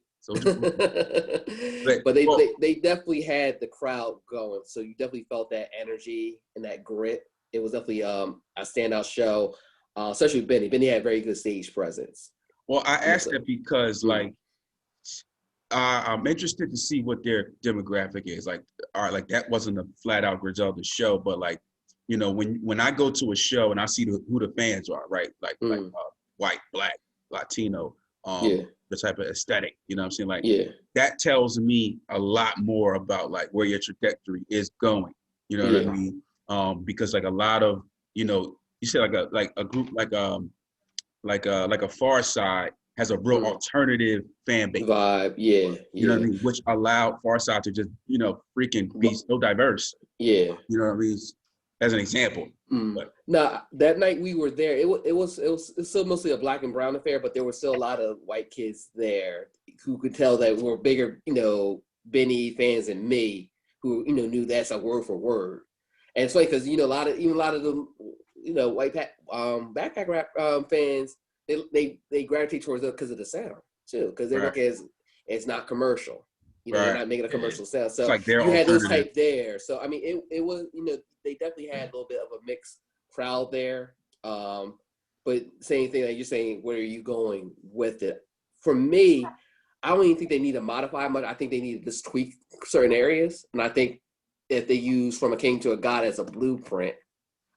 But they definitely had the crowd going, so you definitely felt that energy and that grit. It was definitely a standout show, especially with Benny. Benny had very good stage presence. Well, I asked that because I'm interested to see what their demographic is. Like, all right, like that wasn't a flat out Griselda show, but like, when I go to a show and I see who the fans are, right? Like white, black, Latino. The type of aesthetic, you know what I'm saying? Like that tells me a lot more about like where your trajectory is going. You know what I mean? Because like a lot of, you said like a group like a Far Side has a real alternative fan base vibe. You know what I mean? Which allowed Far Side to just, freaking be so diverse. You know what I mean? As an example. No, that night we were there. It was still mostly a black and brown affair, but there were still a lot of white kids there who could tell that were bigger, Benny fans than me, who knew that's a word for word. And it's funny because a lot of them, white backpack rap fans, they gravitate towards it because of the sound too, because they're like it's not commercial. They're not making a commercial sound. So like you had those type there. So I mean, it was they definitely had a little bit of a mixed crowd there. But same thing that you're saying, where are you going with it? For me, I don't even think they need to modify much. I think they need to just tweak certain areas. And I think if they use From a King to a God as a blueprint,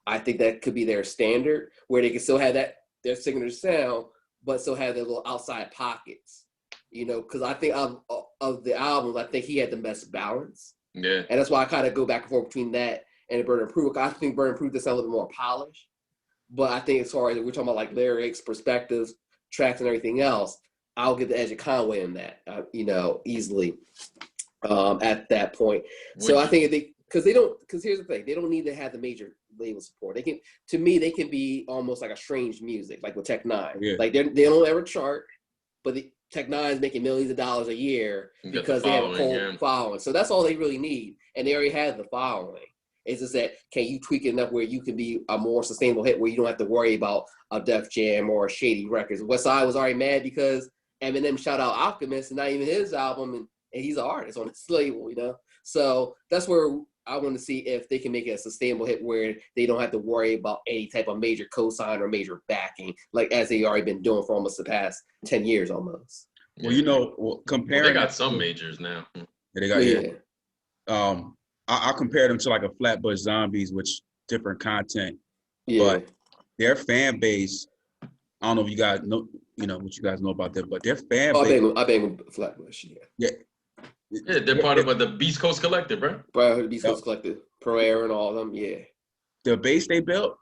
I think that could be their standard, where they can still have their signature sound, but still have their little outside pockets. Because I think of the albums, I think he had the best balance. Yeah. And that's why I kind of go back and forth between that and Burn and Proof. I think Burn and Proof does sound a little more polished. But I think as far as we're talking about like lyrics, perspectives, tracks, and everything else, I'll get the edge of Conway in that, easily at that point. So I think because here's the thing, they don't need to have the major label support. They can be almost like a strange music, like with Tech Nine. Yeah. Like they don't ever chart, but Tech Nine is making millions of dollars a year because they have a cold following. So that's all they really need, and they already have the following. It's just that, can you tweak it enough where you can be a more sustainable hit where you don't have to worry about a Def Jam or a Shady Records? Westside was already mad because Eminem shout out Alchemist and not even his album, and he's an artist on his label, So that's where I want to see if they can make it a sustainable hit where they don't have to worry about any type of major cosign or major backing, like as they already been doing for almost the past 10 years almost. Well, comparing. Well, they got some majors now. They got I compare them to like a Flatbush Zombies, which different content, but their fan base. I don't know if you guys know, what you guys know about them, but their fan base. I bang with Flatbush. Yeah, they're part of the Beast Coast Collective, right? Part of the Beast Coast Collective, Pro Air and all of them. Yeah, the base they built,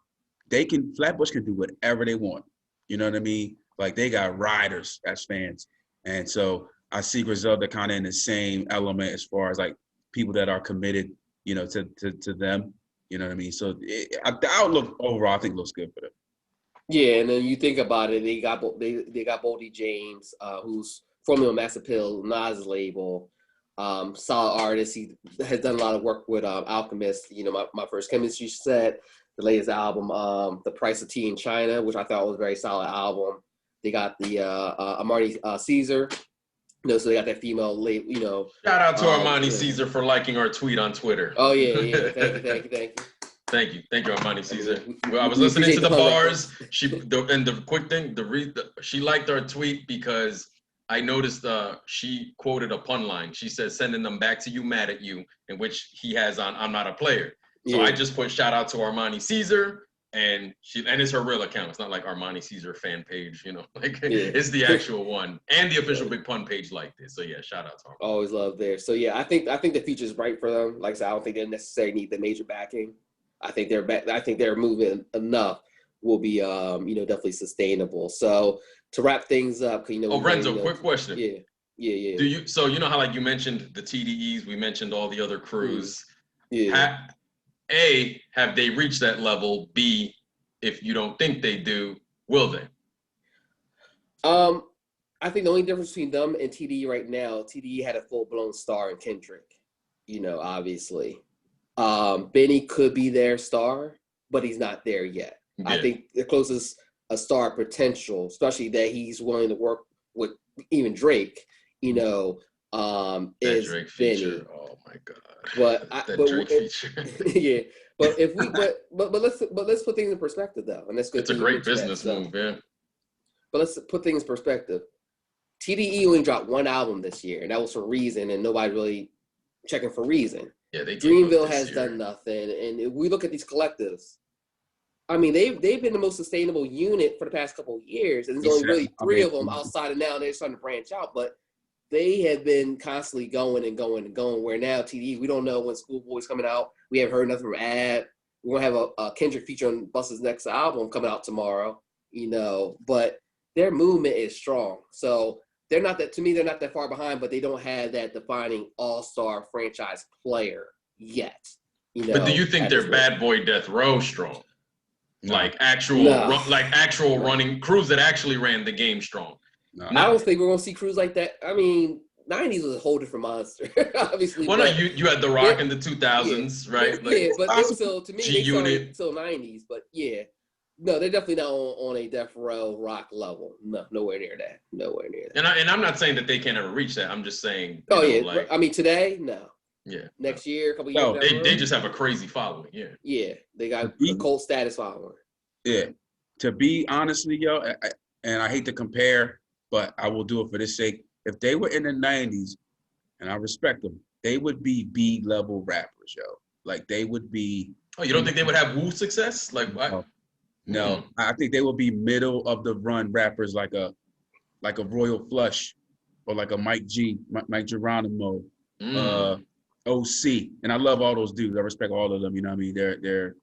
Flatbush can do whatever they want. You know what I mean? Like they got riders as fans, and so I see Griselda kind of in the same element as far as like people that are committed, to them. You know what I mean? So the outlook overall, I think, looks good for them. Yeah, and then you think about it, they got Boldy James, who's formerly on Master Pill, Nas label, solid artist. He has done a lot of work with Alchemist. My First Chemistry set, the latest album, The Price of Tea in China, which I thought was a very solid album. They got the Armani Caesar. So they got that female late, Shout out to Armani Caesar for liking our tweet on Twitter. Oh yeah. Thank you. Thank you, Armani Caesar. Well, I was listening to the bars. The quick thing, she liked our tweet because I noticed she quoted a pun line. She says, "Sending them back to you, mad at you," in which he has on "I'm not a player." So I just put shout out to Armani Caesar. And it's her real account. It's not like Armani Caesar fan page, it's the actual one. And the official Big Pun page liked it. So yeah, shout out to her. Always love there. So yeah, I think the future's bright for them. Like I said, I don't think they necessarily need the major backing. I think they're moving enough will be definitely sustainable. So to wrap things up, Renzo, quick question. Yeah. Do you how like you mentioned the TDEs, we mentioned all the other crews. Yeah. A, have they reached that level? B, if you don't think they do, will they? I think the only difference between them and TDE right now, TDE had a full-blown star in Kendrick, obviously. Benny could be their star, but he's not there yet. Yeah. I think the closest a star potential, especially that he's willing to work with even Drake, is Drake Benny. Feature. Oh my God. But Drake feature. Yeah. But if we let's put things in perspective though, and that's good. It's a great business move, yeah. But let's put things in perspective. TDE only dropped one album this year, and that was for Reason, and nobody really checking for Reason. Yeah, Dreamville has done nothing, and if we look at these collectives, I mean, they've been the most sustainable unit for the past couple of years, and there's only really three of them outside of now. They're starting to branch out, but they have been constantly going and going and going. Where now TDE, we don't know when Schoolboy's coming out. We haven't heard nothing from Ab. We're gonna have a Kendrick feature on Busta's next album coming out tomorrow. But their movement is strong. So they're not that far behind, but they don't have that defining all-star franchise player yet. But do you think they're Bad Boy Death Row strong? Like actual running crews that actually ran the game strong. No. I don't think we're gonna see crews like that. I mean, 90s was a whole different monster, obviously. Well, no, you had The Rock in the 2000s, right? Yeah, but it was still, to me, they started until 90s. But yeah, no, they're definitely not on a Death Row Rock level. No, nowhere near that. And I'm not saying that they can't ever reach that. I'm just saying. I mean, today, no. Yeah. Next year, a couple years. No, they just have a crazy following. Yeah. Yeah, they got a cult status following. Yeah. To be honestly, yo, and I hate to compare, but I will do it for this sake. If they were in the 90s, and I respect them, they would be B-level rappers, yo. Like they would be. Oh, you don't think they would have Wu success? Like what? No. I think they would be middle of the run rappers, like a Royal Flush, or like a Mike Geronimo, OC, and I love all those dudes. I respect all of them. You know what I mean? They're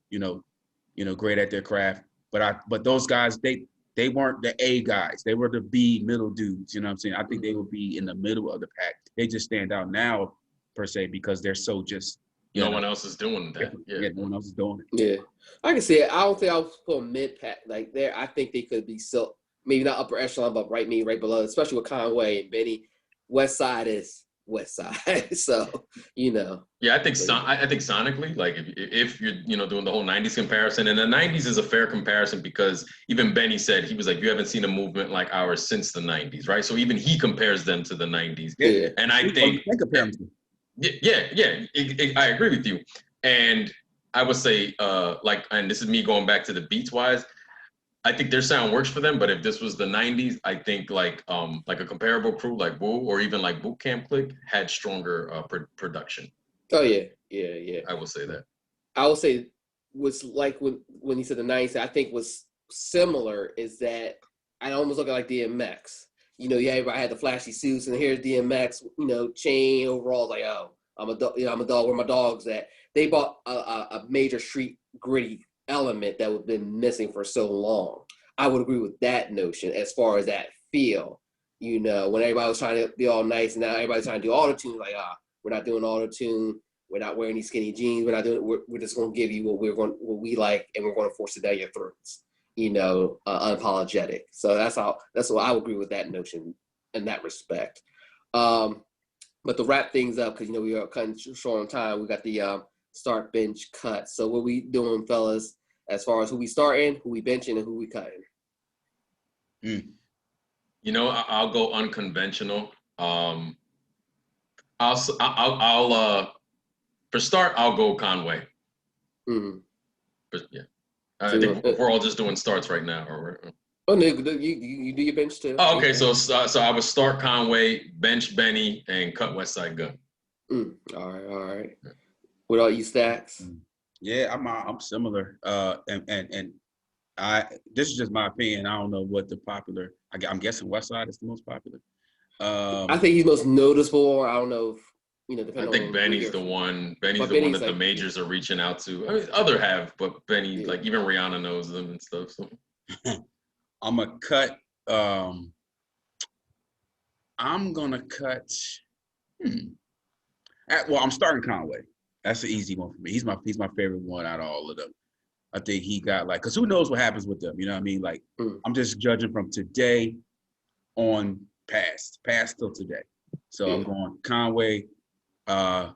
great at their craft. But those guys, they weren't the A guys. They were the B middle dudes. You know what I'm saying? I think they would be in the middle of the pack. They just stand out now, per se, because they're so just. No one else is doing that. Yeah, no one else is doing it. Yeah, I can see it. I don't think I'll put a mid pack like there. I think they could be still maybe not upper echelon, but right below, especially with Conway and Benny. West Side is West Side, so Yeah, I think sonically, like if you're doing the whole '90s comparison, and the '90s is a fair comparison because even Benny said he was like, you haven't seen a movement like ours since the '90s, right? So even he compares them to the '90s, yeah. And I think I agree with you, and I would say and this is me going back to the beats wise. I think their sound works for them, but if this was the '90s, I think like a comparable crew like Wu or even like Boot Camp Click had stronger production. Oh yeah. I will say that. I would say was like when he said the '90s. I think was similar is that I almost look at like DMX. Everybody had the flashy suits, and here's DMX. Chain overall. Like, oh, I'm a dog. Where my dog's at? They bought a major street gritty element that was been missing for so long. I would agree with that notion as far as that feel. When everybody was trying to be all nice, and now everybody's trying to do auto-tune. Like, we're not doing auto-tune. We're not wearing these skinny jeans. We're not doing. We're just going to give you what we like, and we're going to force it down your throats. Unapologetic. So that's what I would agree with that notion in that respect. But to wrap things up, because we are kind of short on time, we got the start, bench, cut. So what we doing, fellas, as far as who we starting, who we benching, and who we cutting? I'll go unconventional. I'll for start, I'll go Conway. But yeah. I think we're all just doing starts right now, or oh no, you do your bench too. Oh, okay. So I would start Conway, bench Benny, and cut West Side Gun. All right. What are you, Stacks? Yeah, I'm similar. And this is just my opinion. I don't know what the popular. I'm guessing West Side is the most popular. I think he's most noticeable. I don't know if. I think Benny's the one. Benny's the one that the majors are reaching out to. I mean, other have, but Benny, like even Rihanna knows them and stuff. So I'm gonna cut. I'm gonna cut. I'm starting Conway. That's an easy one for me. He's my favorite one out of all of them. I think he got because who knows what happens with them? You know what I mean? Like I'm just judging from today on past till today. So I'm going Conway. I'm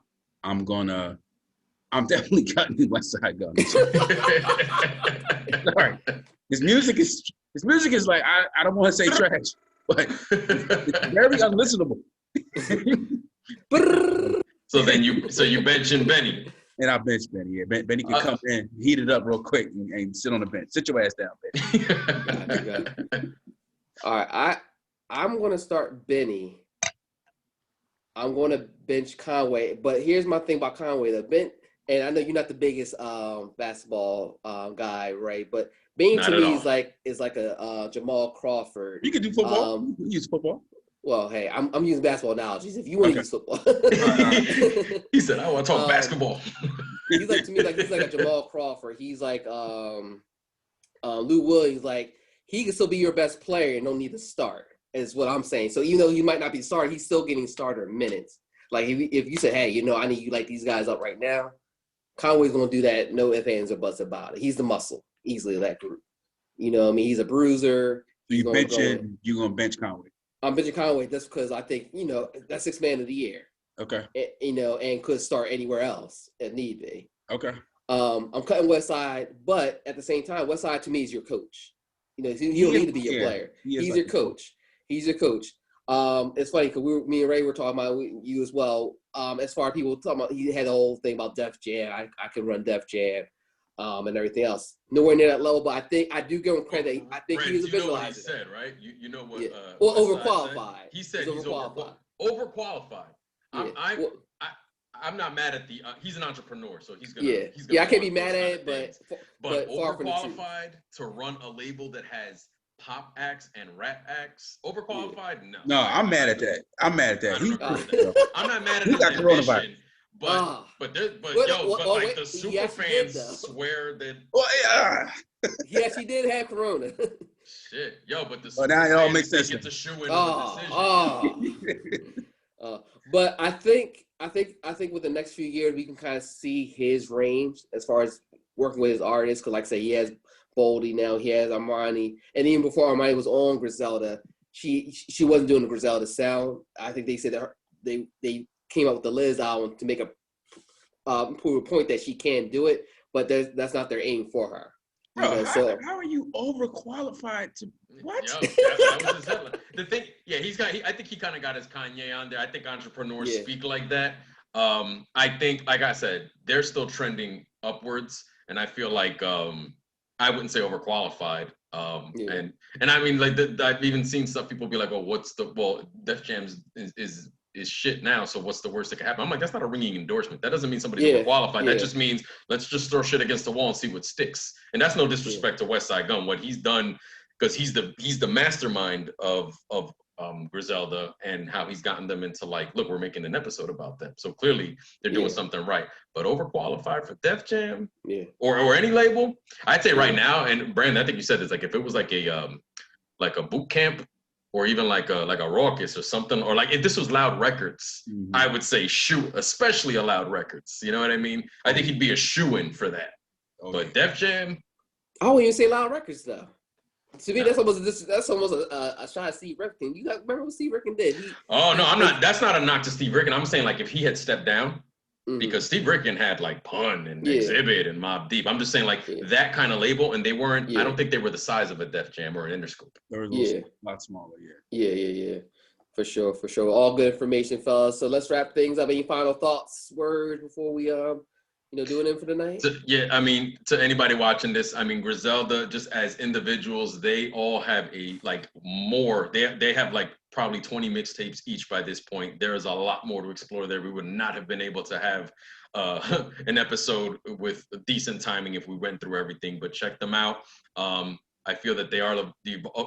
definitely cutting West Side Gun. Sorry. His music is like I don't want to say trash, but it's very unlistenable. So you benching Benny. And I bench Benny. Yeah, Benny can come in, heat it up real quick, and sit on the bench. Sit your ass down, Benny. Got it. All right, I'm gonna start Benny. I'm going to bench Conway, but here's my thing about Conway. And I know you're not the biggest basketball guy, right? But Bean to me is like a Jamal Crawford. You can do football. You can use football. Well, hey, I'm using basketball analogies. If you want to use football, he said, "I want to talk basketball." He's like a Jamal Crawford. He's like Lou Williams. Like he can still be your best player and don't need to start. Is what I'm saying. So even though he might not be starting, he's still getting starter minutes. Like if you said, hey, I need you like these guys up right now, Conway's gonna do that. No ifs, ands, or buts about it. He's the muscle easily of that group. I mean, he's a bruiser. So you're gonna bench Conway. I'm benching Conway just because I think that's sixth man of the year. Okay. And could start anywhere else if need be. Okay. I'm cutting West Side, but at the same time, West Side to me is your coach. He don't need to be your player. He's your coach. He's your coach. It's funny because me and Ray were talking about you as well. As far as people talking about, he had the whole thing about Def Jam. I can run Def Jam. and everything else. Nowhere near that level, but I do give him credit. I think Brand, he's a visualizer. You know what he said, right? You know what? Yeah. Well, overqualified. He said he's overqualified. Yeah. I'm not mad at the. He's an entrepreneur, so he's gonna. Yeah. He's gonna I can't be mad at it, but far from the overqualified to run a label that has pop acts and rap acts. Overqualified, no. No, I'm mad at that. I'm not mad at the ambition. But the super fans swear that. Well, yeah. Yes, he did have corona. Shit, yo, but the super now it all makes sense. It's a shoe in of a decision. But I think with the next few years we can kind of see his range as far as working with his artists. Because like I say, he has Boldy now, he has Armani, and even before Armani was on Griselda, she wasn't doing the Griselda sound. I think they said that they came up with the Liz album to make prove a point that she can do it, but that's not their aim for her. Bro, how are you overqualified to what? Yo, that was his headline. The thing, yeah, I think he kind of got his Kanye on there. I think entrepreneurs speak like that. I think, like I said, they're still trending upwards, and I feel like I wouldn't say overqualified. And I mean, like I've even seen stuff. People be like, "Oh, Def Jam is shit now. So what's the worst that can happen?" I'm like, that's not a ringing endorsement. That doesn't mean somebody's overqualified. That just means let's just throw shit against the wall and see what sticks. And that's no disrespect to West Side Gun. What he's done, because he's the mastermind of Griselda, and how he's gotten them into like, look, we're making an episode about them. So clearly they're doing something right. But overqualified for Def Jam, or any label, I'd say right now. And Brandon, I think you said this, like if it was like a boot camp, or even like a Raucous or something, or like if this was Loud Records, I would say shoot, especially a Loud Records. You know what I mean? I think he'd be a shoo-in for that. Okay. But Def Jam, I wouldn't even say Loud Records though. To me, that's almost a shot at Steve Rifkin. You guys remember what Steve Rifkin did? I'm not. That's not a knock to Steve Rifkin. I'm saying like if he had stepped down, because Steve Rifkin had like Pun and Exhibit and Mobb Deep. I'm just saying like that kind of label, and they weren't. I don't think they were the size of a Def Jam or an Interscope. They were a lot smaller. Yeah. For sure. All good information, fellas. So let's wrap things up. Any final thoughts, words before we doing it for the night? I mean, to anybody watching this, I mean, Griselda, just as individuals, they all have they have like probably 20 mixtapes each by this point. There is a lot more to explore there. We would not have been able to have an episode with decent timing if we went through everything, but check them out. I feel that they are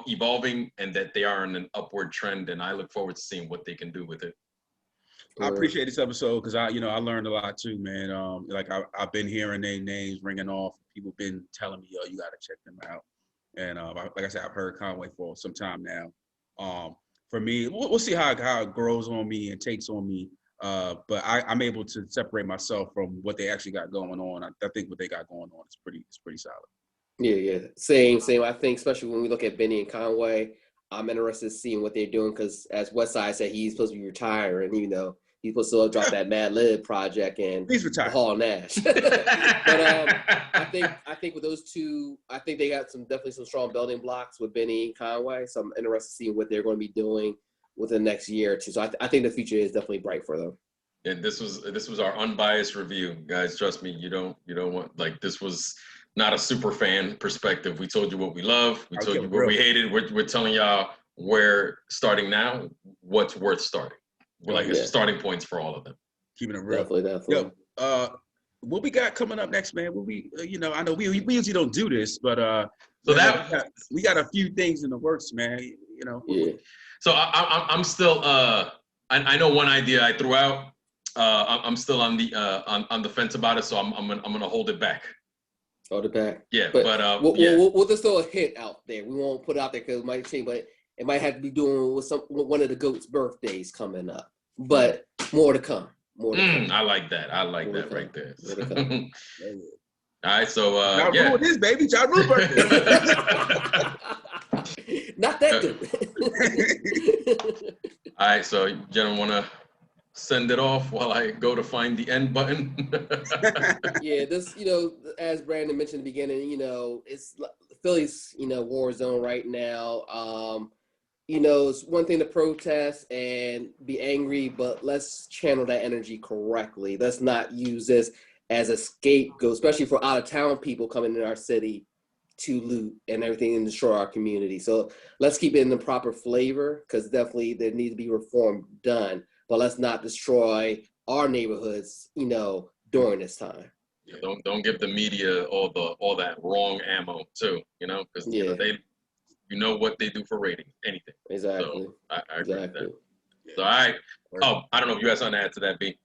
evolving and that they are in an upward trend, and I look forward to seeing what they can do with it. I appreciate this episode because I learned a lot too, man. Like I've been hearing their names ringing off. People been telling me, yo, you got to check them out. And like I said, I've heard Conway for some time now. For me, we'll see how it grows on me and takes on me. But I'm able to separate myself from what they actually got going on. I think what they got going on is pretty solid. Yeah. Same. I think especially when we look at Benny and Conway, I'm interested in seeing what they're doing because as Westside said, he's supposed to be retiring, he's supposed to drop that Mad Lib project and Hall Nash. But I think with those two, I think they got definitely some strong building blocks with Benny and Conway. So I'm interested to see what they're going to be doing within the next year or two. So I think the future is definitely bright for them. And this was our unbiased review, guys. Trust me, you don't want, like, this was not a super fan perspective. We told you what we love. We told you what we hated. We're telling y'all where starting now, what's worth starting. It's starting points for all of them. Keeping it real. Definitely. Yo, what we got coming up next, man? I know we usually don't do this, but we got a few things in the works, man. So I'm still. I know one idea I threw out. I'm still on the fence about it, so I'm gonna hold it back. Hold it back. Yeah, we'll just throw a hint out there. We won't put it out there because it might change, but it might have to be doing with one of the GOAT's birthdays coming up. But more to come. I like that. Right there. All right, so Ja Rule this, baby. Ja Rule birthday. Not that good. All right, so gentlemen, want to send it off while I go to find the end button? Yeah, this, as Brandon mentioned at the beginning, it's Philly's, war zone right now. It's one thing to protest and be angry, but let's channel that energy correctly. Let's not use this as a scapegoat, especially for out of town people coming in our city to loot and everything and destroy our community. So let's keep it in the proper flavor, because definitely there needs to be reform done, but let's not destroy our neighborhoods, during this time. Yeah, don't give the media all that wrong ammo too, because they what they do for ratings, anything. Exactly. So I agree with that. Yeah. So all right. Oh, I don't know if you had something to add to that, B.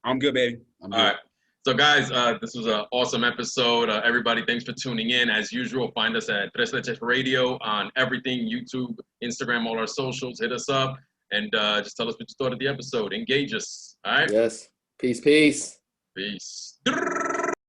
I'm good, baby. I'm good. All right. So guys, this was an awesome episode. Everybody, thanks for tuning in. As usual, find us at Tres Leches Radio on everything, YouTube, Instagram, all our socials. Hit us up and just tell us what you thought of the episode. Engage us. All right? Yes. Peace. Peace.